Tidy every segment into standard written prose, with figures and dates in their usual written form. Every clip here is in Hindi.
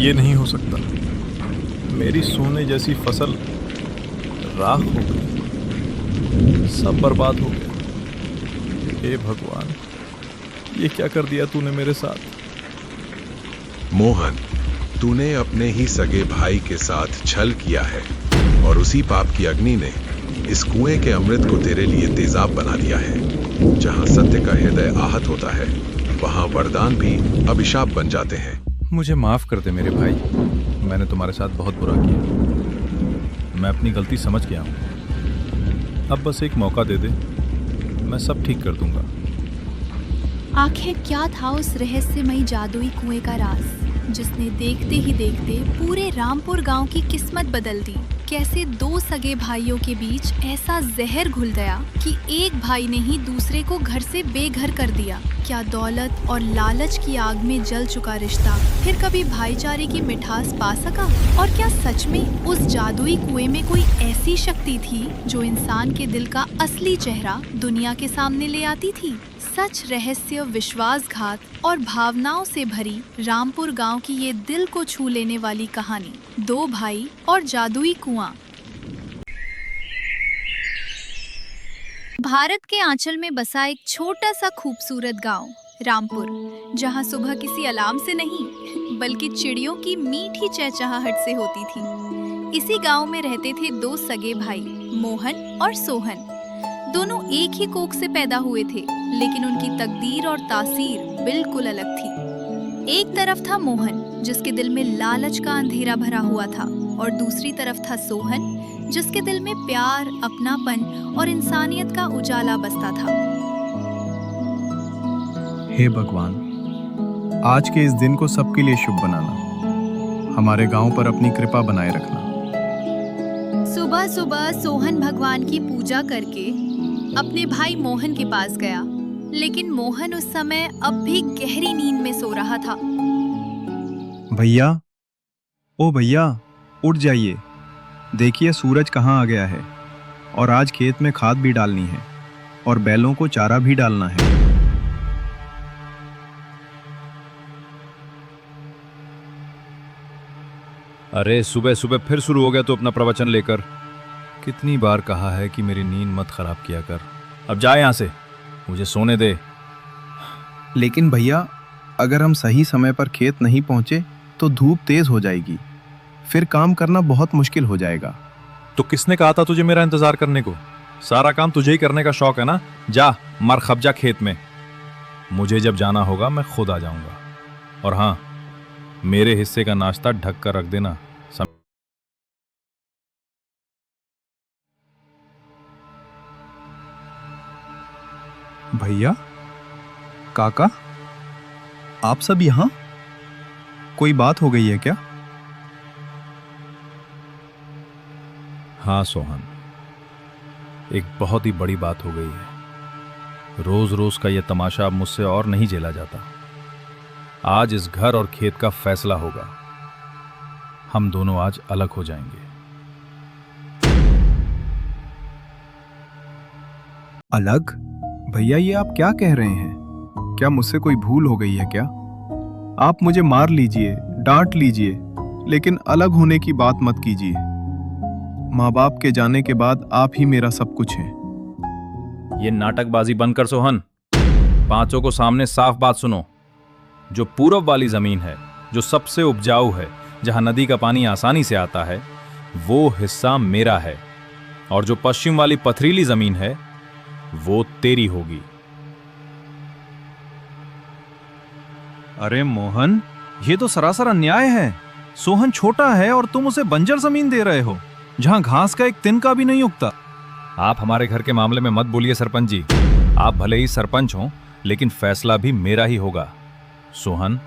ये नहीं हो सकता। मेरी सोने जैसी फसल राख हो गई, सब बर्बाद हो गया। हे भगवान, ये क्या कर दिया तूने मेरे साथ। मोहन, तूने अपने ही सगे भाई के साथ छल किया है और उसी पाप की अग्नि ने इस कुएं के अमृत को तेरे लिए तेजाब बना दिया है। जहां सत्य का हृदय आहत होता है, वहां वरदान भी अभिशाप बन जाते हैं। मुझे माफ कर दे मेरे भाई, मैंने तुम्हारे साथ बहुत बुरा किया। मैं अपनी गलती समझ गया हूँ। अब बस एक मौका दे दे, मैं सब ठीक कर दूंगा। आखिर क्या था उस रहस्यमयी जादुई कुएं का राज, जिसने देखते ही देखते पूरे रामपुर गांव की किस्मत बदल दी। कैसे दो सगे भाइयों के बीच ऐसा जहर घुल गया कि एक भाई ने ही दूसरे को घर से बेघर कर दिया। क्या दौलत और लालच की आग में जल चुका रिश्ता फिर कभी भाईचारे की मिठास पा सका? और क्या सच में उस जादुई कुएं में कोई ऐसी शक्ति थी जो इंसान के दिल का असली चेहरा दुनिया के सामने ले आती थी? सच, रहस्य, विश्वासघात और भावनाओं से भरी रामपुर गांव की ये दिल को छू लेने वाली कहानी, दो भाई और जादुई कुआं। भारत के आंचल में बसा एक छोटा सा खूबसूरत गांव रामपुर, जहां सुबह किसी अलार्म से नहीं बल्कि चिड़ियों की मीठी चहचहाहट से होती थी। इसी गांव में रहते थे दो सगे भाई, मोहन और सोहन। दोनों एक ही कोख से पैदा हुए थे, लेकिन उनकी तकदीर और तासीर बिल्कुल अलग थी। एक तरफ था मोहन, जिसके दिल में लालच का अंधेरा भरा हुआ था, और दूसरी तरफ था सोहन, जिसके दिल में प्यार, अपनापन और इंसानियत का उजाला बसता था। हे भगवान, आज के इस दिन को सबके लिए शुभ बनाना, हमारे गांव पर अपनी कृपा बनाए रखना। सुबह सुबह सोहन भगवान की पूजा करके अपने भाई मोहन के पास गया, लेकिन मोहन उस समय अब भी गहरी नींद में सो रहा था। भैया, ओ भैया, उठ जाइए। देखिए सूरज कहाँ आ गया है, और आज खेत में खाद भी डालनी है और बैलों को चारा भी डालना है। अरे सुबह सुबह फिर शुरू हो गया तो अपना प्रवचन लेकर। कितनी बार कहा है कि मेरी नींद मत खराब किया कर। अब जा यहाँ से, मुझे सोने दे। लेकिन भैया, अगर हम सही समय पर खेत नहीं पहुंचे तो धूप तेज हो जाएगी, फिर काम करना बहुत मुश्किल हो जाएगा। तो किसने कहा था तुझे मेरा इंतजार करने को? सारा काम तुझे ही करने का शौक है ना? जा मर खप जा खेत में। मुझे जब जाना होगा मैं खुद आ जाऊंगा। और हाँ, मेरे हिस्से का नाश्ता ढक कर रख देना। भैया, काका, आप सब यहाँ? कोई बात हो गई है क्या? हाँ सोहन, एक बहुत ही बड़ी बात हो गई है। रोज रोज का यह तमाशा अब मुझसे और नहीं झेला जाता। आज इस घर और खेत का फैसला होगा। हम दोनों आज अलग हो जाएंगे। अलग? भैया, ये आप क्या कह रहे हैं? क्या मुझसे कोई भूल हो गई है क्या? आप मुझे मार लीजिए, डांट लीजिए, लेकिन अलग होने की बात मत कीजिए। माँ बाप के जाने के बाद आप ही मेरा सब कुछ हैं। ये नाटकबाजी बंद कर सोहन। पांचों को सामने साफ बात सुनो। जो पूरब वाली जमीन है, जो सबसे उपजाऊ है, जहां नदी का पानी आसानी से आता है, वो हिस्सा मेरा है। और जो पश्चिम वाली पथरीली जमीन है, वो तेरी होगी। अरे मोहन, ये तो सरासर अन्याय है। सोहन छोटा है और तुम उसे बंजर जमीन दे रहे हो, जहां घास का एक तिनका भी नहीं उगता। आप हमारे घर के मामले में मत बोलिए सरपंच जी। आप भले ही सरपंच हो, लेकिन फैसला भी मेरा ही होगा। सोहन,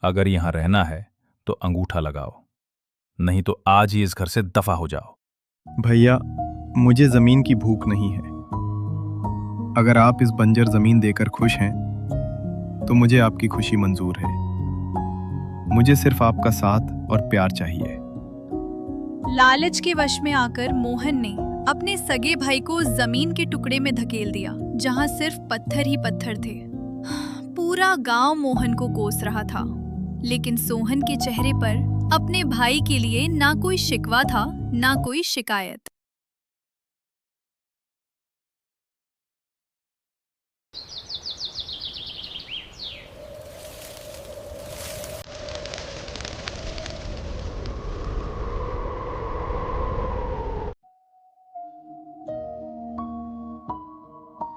अगर यहां रहना है तो अंगूठा लगाओ, नहीं तो आज ही इस घर से दफा हो जाओ। भैया, मुझे जमीन की भूख नहीं है। अगर आप इस बंजर जमीन देकर खुश हैं, तो मुझे आपकी खुशी मंजूर है। मुझे सिर्फ आपका साथ और प्यार चाहिए। लालच के वश में आकर मोहन ने अपने सगे भाई को जमीन के टुकड़े में धकेल दिया, जहां सिर्फ पत्थर ही पत्थर थे। पूरा गांव मोहन को कोस रहा था, लेकिन सोहन के चेहरे पर अपने भाई के लिए ना कोई शिकवा था, ना कोई शिकायत।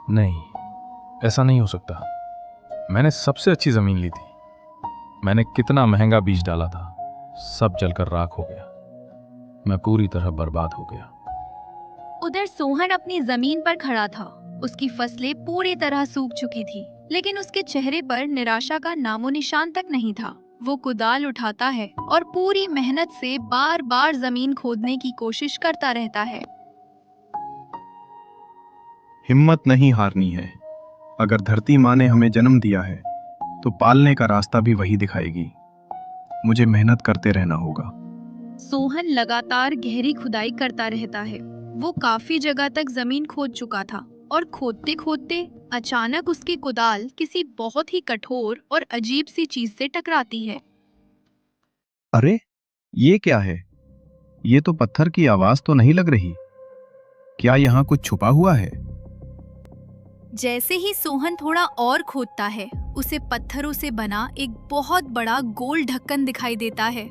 नहीं, ऐसा नहीं हो सकता। मैंने सबसे अच्छी जमीन ली थी। मैंने कितना महंगा बीज डाला था, सब जलकर राख हो गया। मैं पूरी तरह बर्बाद हो गया। उधर सोहन अपनी जमीन पर खड़ा था। उसकी फसलें पूरी तरह सूख चुकी थी, लेकिन उसके चेहरे पर निराशा का नामो निशान तक नहीं था। वो कुदाल उठाता है और पूरी मेहनत से बार बार जमीन खोदने की कोशिश करता रहता है। हिम्मत नहीं हारनी है। अगर धरती माँ ने हमें जन्म दिया है तो पालने का रास्ता भी वही दिखाएगी। मुझे मेहनत करते रहना होगा। सोहन लगातार गहरी खुदाई करता रहता है। वो काफी जगह तक जमीन खोद चुका था और खोदते खोदते अचानक उसकी कुदाल किसी बहुत ही कठोर और अजीब सी चीज से टकराती है। अरे, ये क्या है? ये तो पत्थर की आवाज तो नहीं लग रही। क्या यहाँ कुछ छुपा हुआ है? जैसे ही सोहन थोड़ा और खोदता है, उसे पत्थरों से बना एक बहुत बड़ा गोल ढक्कन दिखाई देता है।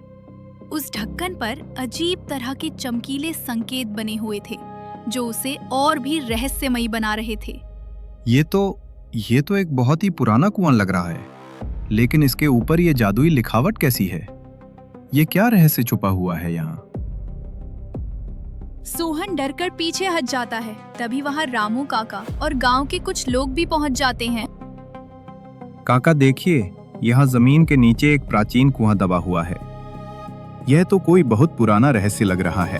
उस ढक्कन पर अजीब तरह के चमकीले संकेत बने हुए थे, जो उसे और भी रहस्यमयी बना रहे थे। ये तो एक बहुत ही पुराना कुआं लग रहा है, लेकिन इसके ऊपर ये जादुई लिखावट कैसी है? ये क्या रहस्य छुपा हुआ है यहाँ? सोहन डरकर पीछे हट जाता है। तभी वहाँ रामू काका और गांव के कुछ लोग भी पहुंच जाते हैं। काका देखिए, यहाँ जमीन के नीचे एक प्राचीन कुआं दबा हुआ है। यह तो कोई बहुत पुराना रहस्य लग रहा है।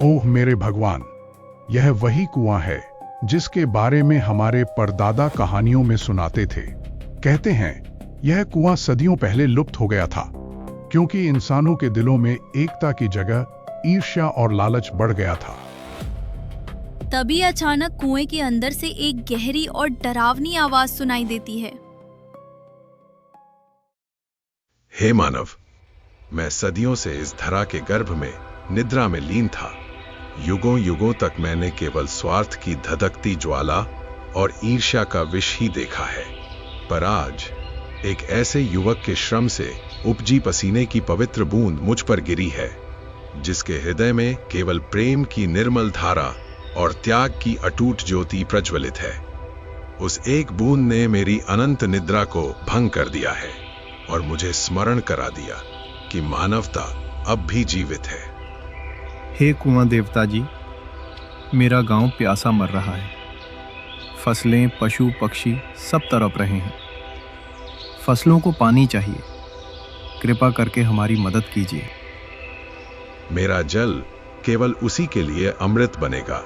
ओह मेरे भगवान, यह वही कुआं है जिसके बारे में हमारे परदादा कहानियों में सुनाते थे। कहते हैं यह कुआं सदियों पहले लुप्त हो गया था, क्योंकि इंसानों के दिलों में एकता की जगह ईर्ष्या और लालच बढ़ गया था। तभी अचानक कुएं के अंदर से एक गहरी और डरावनी आवाज सुनाई देती है। हे मानव, मैं सदियों से इस धरा के गर्भ में निद्रा में लीन था। युगों युगों तक मैंने केवल स्वार्थ की धधकती ज्वाला और ईर्ष्या का विष ही देखा है। पर आज एक ऐसे युवक के श्रम से उपजी पसीने की पवित्र बूंद मुझ पर गिरी है, जिसके हृदय में केवल प्रेम की निर्मल धारा और त्याग की अटूट ज्योति प्रज्वलित है। उस एक बूंद ने मेरी अनंत निद्रा को भंग कर दिया है और मुझे स्मरण करा दिया कि मानवता अब भी जीवित है। हे कुआं देवता जी, मेरा गांव प्यासा मर रहा है। फसलें, पशु पक्षी सब तड़प रहे हैं। फसलों को पानी चाहिए। कृपा करके हमारी मदद कीजिए। मेरा जल केवल उसी के लिए अमृत बनेगा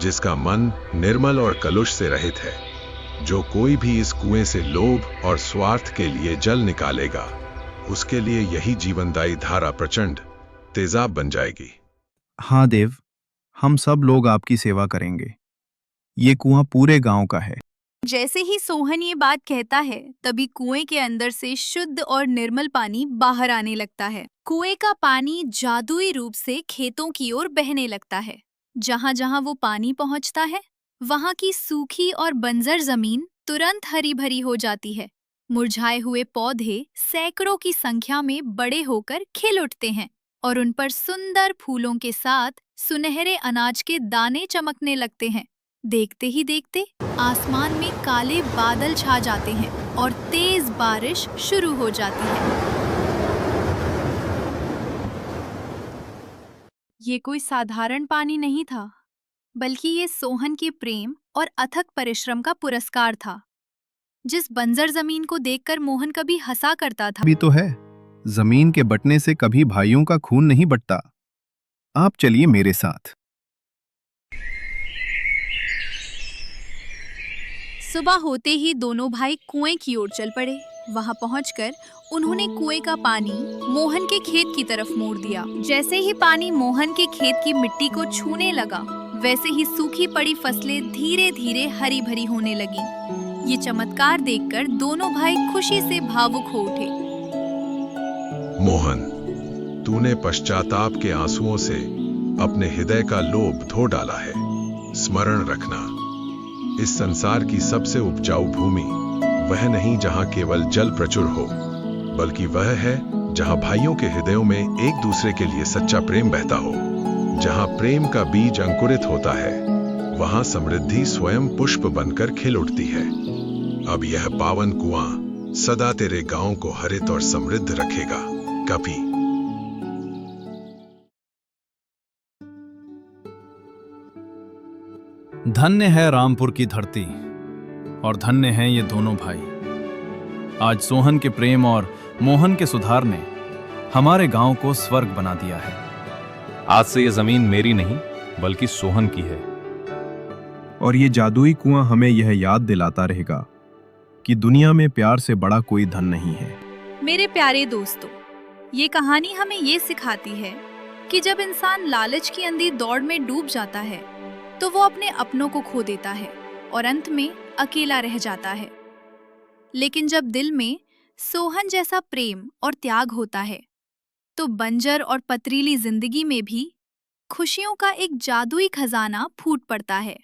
जिसका मन निर्मल और कलुष से रहित है। जो कोई भी इस कुएं से लोभ और स्वार्थ के लिए जल निकालेगा, उसके लिए यही जीवनदायी धारा प्रचंड तेजाब बन जाएगी। हाँ देव, हम सब लोग आपकी सेवा करेंगे। ये कुआं पूरे गांव का है। जैसे ही सोहन ये बात कहता है, तभी कुएं के अंदर से शुद्ध और निर्मल पानी बाहर आने लगता है। कुएं का पानी जादुई रूप से खेतों की ओर बहने लगता है। जहां जहां वो पानी पहुंचता है, वहां की सूखी और बंजर जमीन तुरंत हरी भरी हो जाती है। मुरझाए हुए पौधे सैकड़ों की संख्या में बड़े होकर खिल उठते हैं और उन पर सुंदर फूलों के साथ सुनहरे अनाज के दाने चमकने लगते हैं। देखते ही देखते आसमान में काले बादल छा जाते हैं और तेज बारिश शुरू हो जाती है। ये कोई साधारण पानी नहीं था, बल्कि ये सोहन के प्रेम और अथक परिश्रम का पुरस्कार था। जिस बंजर जमीन को देखकर मोहन कभी हंसा करता था, भी तो है, जमीन के बटने से कभी भाइयों का खून नहीं बटता। आप चलिए मेरे साथ। सुबह होते ही दोनों भाई कुएं की ओर चल पड़े। वहां पहुंचकर उन्होंने कुएं का पानी मोहन के खेत की तरफ मोड़ दिया। जैसे ही पानी मोहन के खेत की मिट्टी को छूने लगा, वैसे ही सूखी पड़ी फसलें धीरे धीरे हरी भरी होने लगीं। ये चमत्कार देखकर दोनों भाई खुशी से भावुक हो उठे। मोहन, तूने पश्चाताप के आंसुओं से अपने हृदय का लोभ धो डाला है। स्मरण रखना, इस संसार की सबसे उपजाऊ भूमि वह नहीं जहां केवल जल प्रचुर हो, बल्कि वह है जहां भाइयों के हृदयों में एक दूसरे के लिए सच्चा प्रेम बहता हो। जहां प्रेम का बीज अंकुरित होता है, वहां समृद्धि स्वयं पुष्प बनकर खिल उठती है। अब यह पावन कुआं सदा तेरे गांव को हरित और समृद्ध रखेगा। कपी। धन्य है रामपुर की धरती और धन्य हैं ये दोनों भाई। आज सोहन के प्रेम और मोहन के सुधार ने हमारे गांव को स्वर्ग बना दिया है। आज से ये जमीन मेरी नहीं बल्कि सोहन की है। और ये जादुई कुआं हमें यह याद दिलाता रहेगा कि दुनिया में प्यार से बड़ा कोई धन नहीं है। मेरे प्यारे दोस्तों, ये कहानी हमें ये सिखाती है कि जब इंसान लालच की अंधी दौड़ में डूब जाता है तो वो अपने अपनों को खो देता है और अंत में अकेला रह जाता है। लेकिन जब दिल में सोहन जैसा प्रेम और त्याग होता है तो बंजर और पथरीली जिंदगी में भी खुशियों का एक जादुई खजाना फूट पड़ता है।